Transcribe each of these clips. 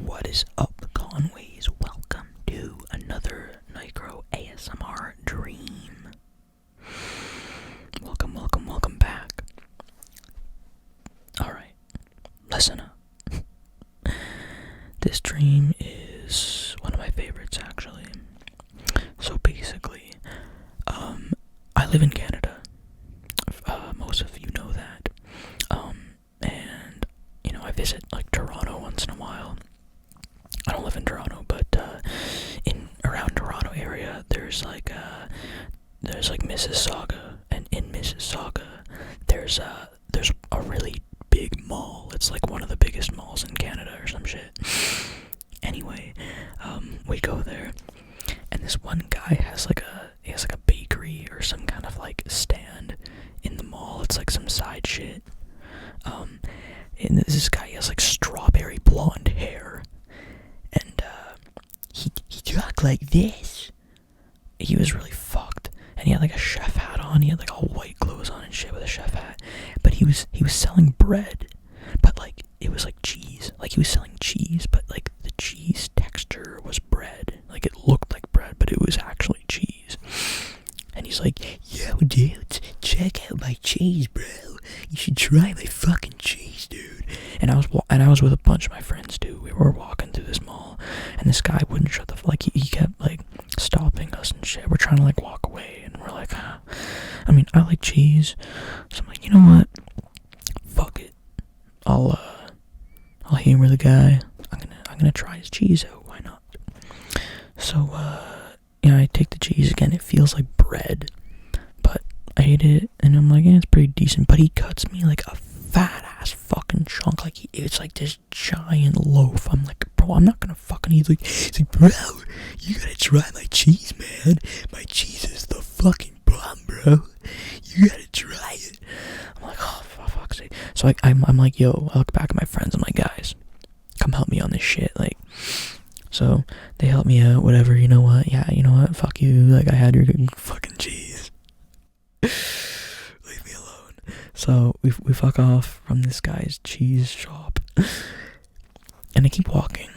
What is up, Conways? Welcome to another Nicro ASMR dream. Welcome back. Alright, listen up. This dream is one of my favorites, actually. So basically, I live in Canada. Most of you know that. And, I visit, Toronto once in a while. I don't live in Toronto, but, around Toronto area, there's Mississauga, and in Mississauga, there's a really big mall. It's like one of the biggest malls in Canada or some shit. Anyway, we go there, and this one guy has a bakery or some kind of stand in the mall. It's like some side shit. And this guy has strawberry blonde hair, and he talked like this. He was really fucked, and he had a chef hat on. He had all white clothes on and shit with a chef hat. But he was selling bread, but it was cheese. He was selling cheese, but the cheese texture was bread. It looked like bread, but it was actually cheese. And he's like, "Yo, dude, check out my cheese, bro. You should try my fucking cheese, dude." And I was with a bunch of my friends too. We were walking through this mall, and this guy wouldn't shut the he kept stopping us and shit. We're trying to walk away, and we're like, I mean, I like cheese, so I'm like, you know what? Fuck it. I'll humor the guy. I'm gonna try his cheese out. Why not? So I take the cheese again. It feels like bread, but I ate it, and I'm like, it's pretty decent. But he cuts me a fat ass fucking chunk. It's this giant loaf. I'm like, bro, I'm not gonna fucking eat. He's like, bro, you gotta try my cheese, man. My cheese is the fucking bomb, bro. You gotta try it. I'm like, oh, for fuck's sake. So I'm like, yo, I look back at my friends. I'm like, guys, come help me on this shit. So they help me out, whatever. You know what? Yeah, you know what? Fuck you. I had your fucking cheese. Leave me alone. So we fuck off from this guy's cheese shop, and I keep walking,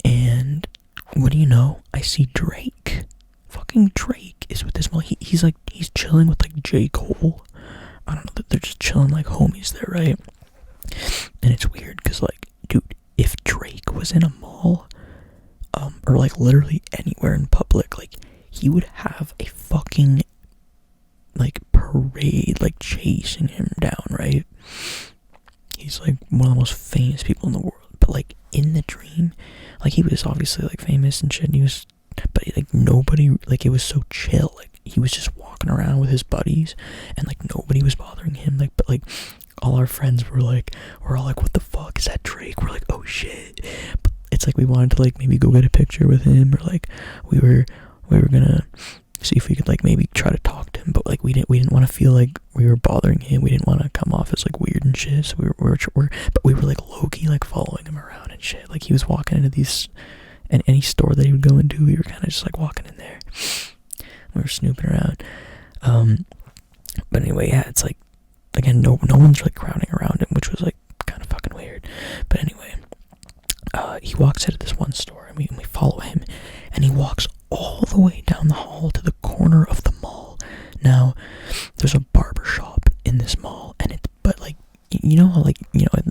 and what do you know? I see Drake. Fucking Drake is with this mall. He's chilling with J. Cole. I don't know, they're just chilling homies there, right? And it's weird because dude, if Drake was in a mall, or literally anywhere in public, he would have a fucking parade chasing him down, right? He's one of the most famous people in the world, but in the dream, he was obviously famous and shit, and he was, but nobody, it was so chill. He was just walking around with his buddies, and nobody was bothering him. But all our friends were we're all what the fuck is that Drake? We're oh shit. But it's we wanted to maybe go get a picture with him, or we were gonna see if we could maybe try to talk to him, but we didn't want to feel we were bothering him. We didn't want to come off as weird and shit. So we were low key following him around and shit. He was walking into these, and any store that he would go into, we were kind of just walking in there. We were snooping around. But anyway, yeah, it's again, no one's crowding around him, which was kind of fucking weird. But anyway, he walks out of this one store, and we follow him, and he walks all the way down the hall to the corner of the mall. Now, there's a barber shop in this mall, and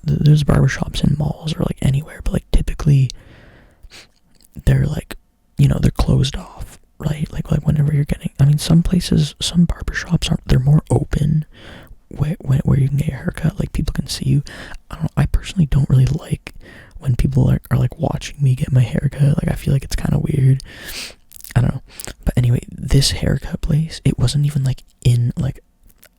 there's barber shops in malls or anywhere, but typically they're they're closed off, right? Whenever you're getting, some places, some barber shops they're more open, where you can get your haircut, people can see you. I personally don't really like when people are watching me get my haircut. I feel it's kind of weird. I don't know. But anyway, this haircut place, it wasn't even in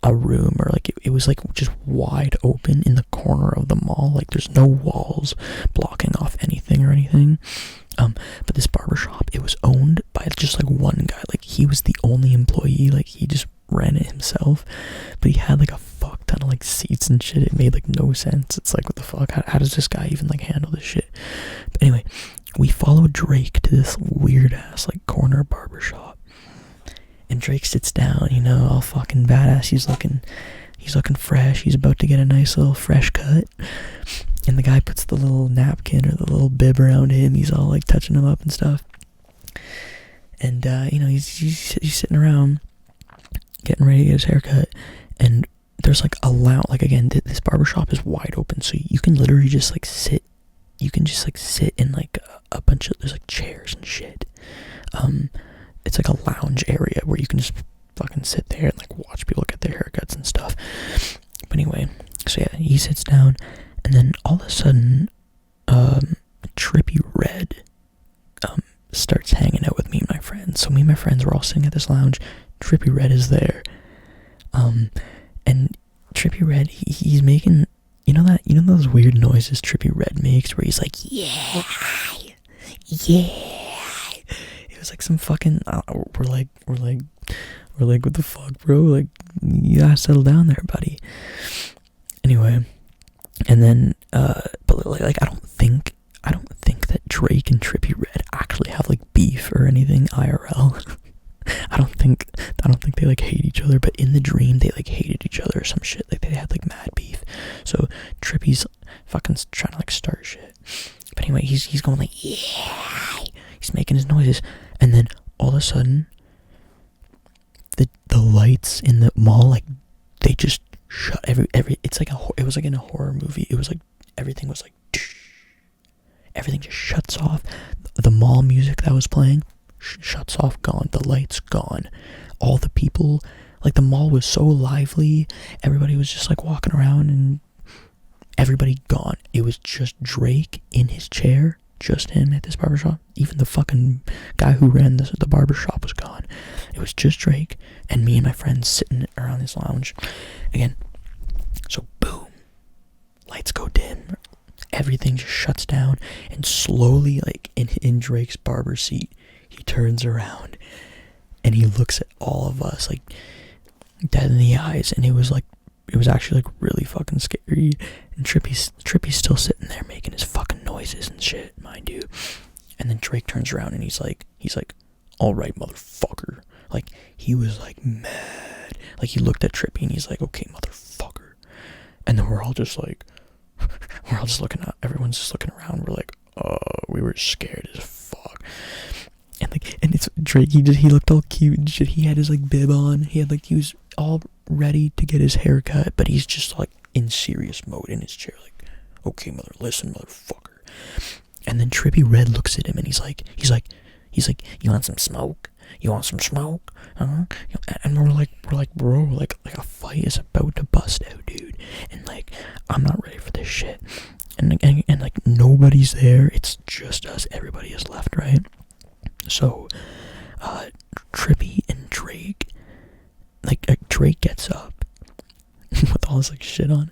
a room, or it was just wide open in the corner of the mall. There's no walls blocking off anything or anything. But this barbershop, it was owned by just one guy. He was the only employee. He just ran it himself, but he had a fuck ton of seats and shit. It made no sense. It's what the fuck, how does this guy even handle this shit? But anyway, we followed Drake to this weird ass corner barber shop, and Drake sits down, all fucking badass. He's looking He's looking fresh. He's about to get a nice little fresh cut. And the guy puts the little napkin or the little bib around him. He's all like touching him up and stuff. And, he's sitting around getting ready to get his haircut. And there's like a lounge. Like, again, this barbershop is wide open. So you can literally just like sit. You can just like sit in like a bunch of, there's like chairs and shit. It's like a lounge area where you can just fucking sit there and like watch people get their haircuts and stuff. But anyway, so yeah, he sits down, and then all of a sudden, Trippie Redd starts hanging out with me and my friends. So me and my friends were all sitting at this lounge. Trippie Redd is there, and Trippie Redd, he's making, you know those weird noises Trippie Redd makes where he's like, yeah. It was like some fucking, we're like, what the fuck, bro? Like, you gotta settle down there, buddy. Anyway, and then, but like, I don't think that Drake and Trippie Redd actually have like beef or anything IRL. I don't think they like hate each other, but in the dream they like hated each other or some shit. Like, they had like mad beef. So Trippie's fucking trying to like start shit. But anyway, he's going like, yeah. He's making his noises, and then all of a sudden, the lights in the mall, like, they just shut. It's like it was like in a horror movie. It was like everything was like, everything just shuts off. The mall music that was playing shuts off, gone. The lights gone. All the people, like, the mall was so lively. Everybody was just like walking around, and everybody gone. It was just Drake in his chair, just him at this barbershop. Even the fucking guy who ran the barbershop was gone. It was just Drake and me and my friends sitting around this lounge. Again, so boom, lights go dim, everything just shuts down, and slowly, like, in Drake's barber seat, he turns around and he looks at all of us like dead in the eyes, and it was actually like really fucking scary. And Trippie's still sitting there making his fucking noises and shit, mind you. And then Drake turns around and he's like, all right, motherfucker. Like, he was like mad. Like, he looked at Trippie and he's like, okay, motherfucker. And then we're all just looking up. Everyone's just looking around. We're like, we were scared as fuck. And it's Drake. He looked all cute and shit. He had his like bib on. He was all ready to get his hair cut, but he's just like in serious mode in his chair, like, okay, listen, motherfucker. And then Trippie Redd looks at him and he's like, you want some smoke? You want some smoke? And we're like, bro, like a fight is about to bust out, dude. And like, I'm not ready for this shit. And like, nobody's there. It's just us. Everybody is left, right? So, Trippie and Drake, like, Drake gets up with all this like shit on,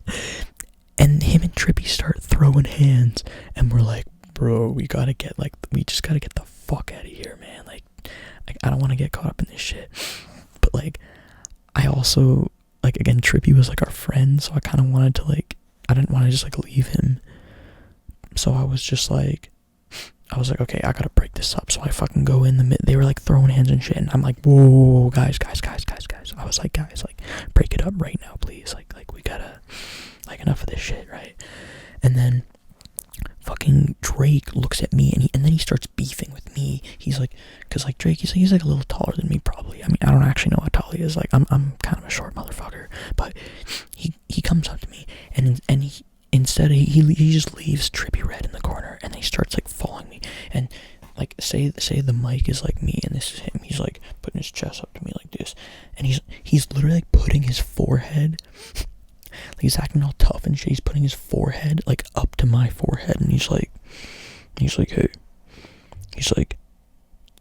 and him and Trippie start throwing hands, and we're like, bro, we just gotta get the fuck out of here, man. Like I don't want to get caught up in this shit. But like, I also, like, again, Trippie was like our friend, so I kind of wanted to, like, I didn't want to just like leave him. So I was like, okay, I gotta break this up. So I fucking go in the mid. They were like throwing hands and shit, and I'm like, whoa, guys. I was like, guys, like, break it up right now, please. Like we gotta, like, enough of this shit, right? And then fucking Drake looks at me, and then he starts beefing with me. He's like, cause like Drake, he's like a little taller than me, probably. I mean, I don't actually know how tall he is. Like, I'm kind of a short motherfucker, but he comes up to me, and he. Instead, he just leaves Trippie Redd in the corner, and he starts like following me. And like, say the mic is like me, and this is him. He's like putting his chest up to me like this, and he's literally like putting his forehead, like, he's acting all tough and shit. He's putting his forehead like up to my forehead, and he's like, hey, he's like,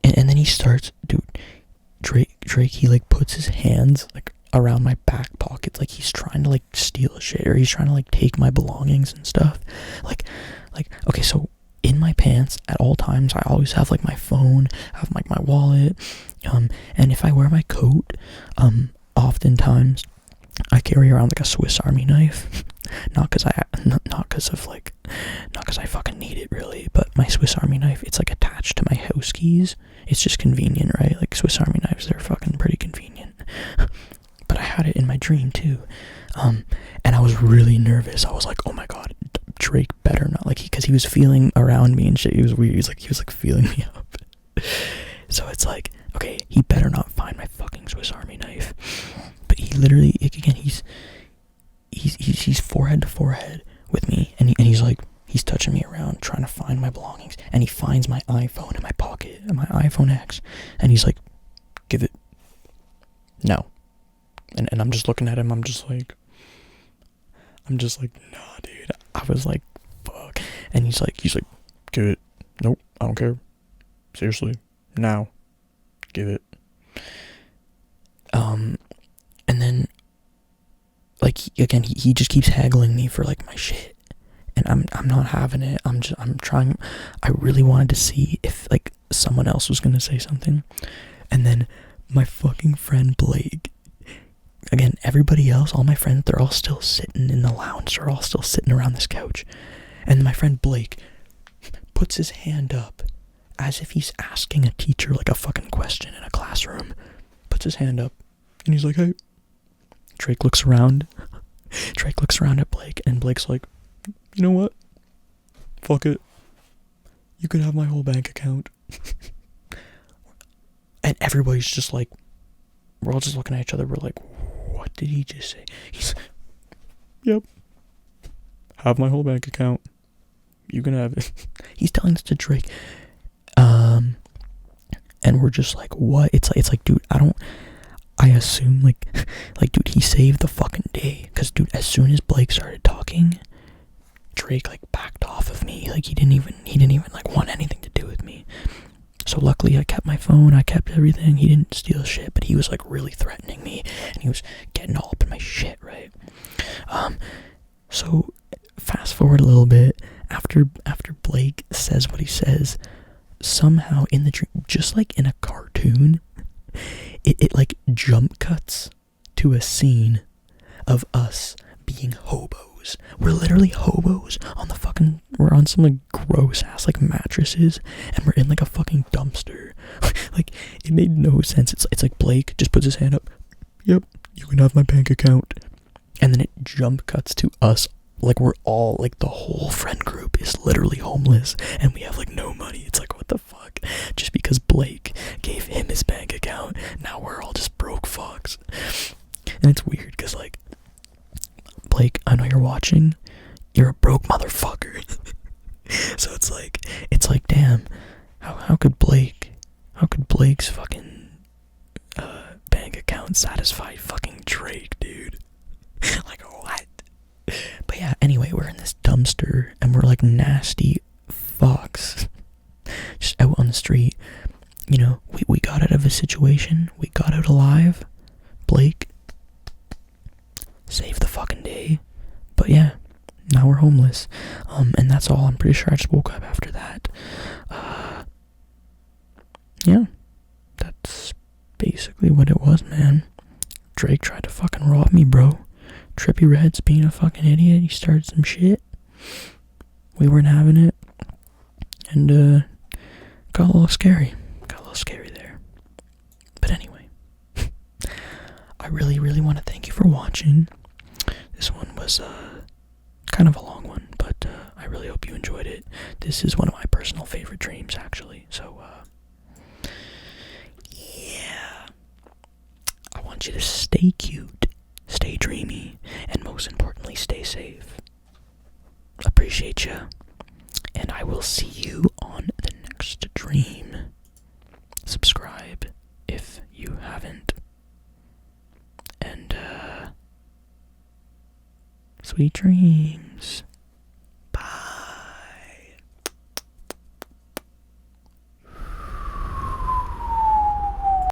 and then he starts, dude. Drake, he like puts his hands like around my back pockets, like he's trying to like steal shit, or he's trying to like take my belongings and stuff. Like okay, so in my pants at all times, I always have like my phone, I have like my wallet, and if I wear my coat, oftentimes I carry around like a Swiss Army knife. not because I fucking need it, really, but my Swiss Army knife, it's like attached to my house keys. It's just convenient, right? Like, Swiss Army knives, they're fucking pretty convenient. But I had it in my dream too. And I was really nervous. I was like, oh my god, Drake better not, like, because he was feeling around me and shit. He was weird. He was like feeling me up. So it's like, okay, he better not find my fucking Swiss Army knife. But he literally, again, he's forehead to forehead with me, and he's like, he's touching me around, trying to find my belongings, and he finds my iPhone in my pocket, my iPhone X, and he's like, give it. No. And I'm just looking at him, I'm just like, nah, dude. I was like, fuck. And he's like, give it. Nope, I don't care. Seriously, now, give it. And then, like, he just keeps haggling me for, like, my shit. And I'm not having it. I'm trying. I really wanted to see if, like, someone else was gonna say something. And then my fucking friend Blake, again, everybody else, all my friends, they're all still sitting in the lounge. They're all still sitting around this couch. And my friend Blake puts his hand up as if he's asking a teacher, like, a fucking question in a classroom. Puts his hand up. And he's like, hey. Drake looks around at Blake, and Blake's like, you know what? Fuck it. You could have my whole bank account. And everybody's just like, we're all just looking at each other. We're like, what did he just say? He's, yep. Have my whole bank account. You can have it. He's telling this to Drake. And we're just like, what? It's like, dude, I assume, like, dude, he saved the fucking day. Because, dude, as soon as Blake started talking, Drake, like, backed off of me. Like, he didn't even, like, want anything to do with me. So, luckily, I kept my phone. I kept everything. He didn't steal shit, but he was, like, really threatening me. And he was getting all up in my shit, right? So, fast forward a little bit. After Blake says what he says, somehow in the dream, just like in a cartoon, it like jump cuts to a scene of us being hobos. We're literally hobos we're on some, like, gross ass, like, mattresses, and we're in, like, a fucking dumpster. Like, it made no sense. It's like Blake just puts his hand up. Yep, you can have my bank account. And then it jump cuts to us. Like, we're all, like, the whole friend group is literally homeless, and we have, like, no money. It's like, what the fuck? Just because Blake gave him his bank account, now we're all just broke fucks. And it's weird, because, like, Blake, I know you're watching. You're a broke motherfucker. So it's like, damn, how could Blake's fucking bank account satisfy fucking Drake, dude? Like, what? But yeah, anyway, we're in this dumpster, and we're like nasty fucks, just out on the street. You know, we got out of a situation, we got out alive. Blake saved the fucking day. But yeah, now we're homeless. And that's all. I'm pretty sure I just woke up after that. Yeah, that's basically what it was, man. Drake tried to fucking rob me, bro. Trippie Red's being a fucking idiot. He started some shit. We weren't having it. And, got a little scary. There. But anyway. I really, really want to thank you for watching. This one was, kind of a long one, but, I really hope you enjoyed it. This is one of my personal favorite dreams, actually. So, yeah. I want you to stay cute, stay dreamy, and most importantly, stay safe. Appreciate you, and I will see you on the next dream. Subscribe if you haven't, and sweet dreams.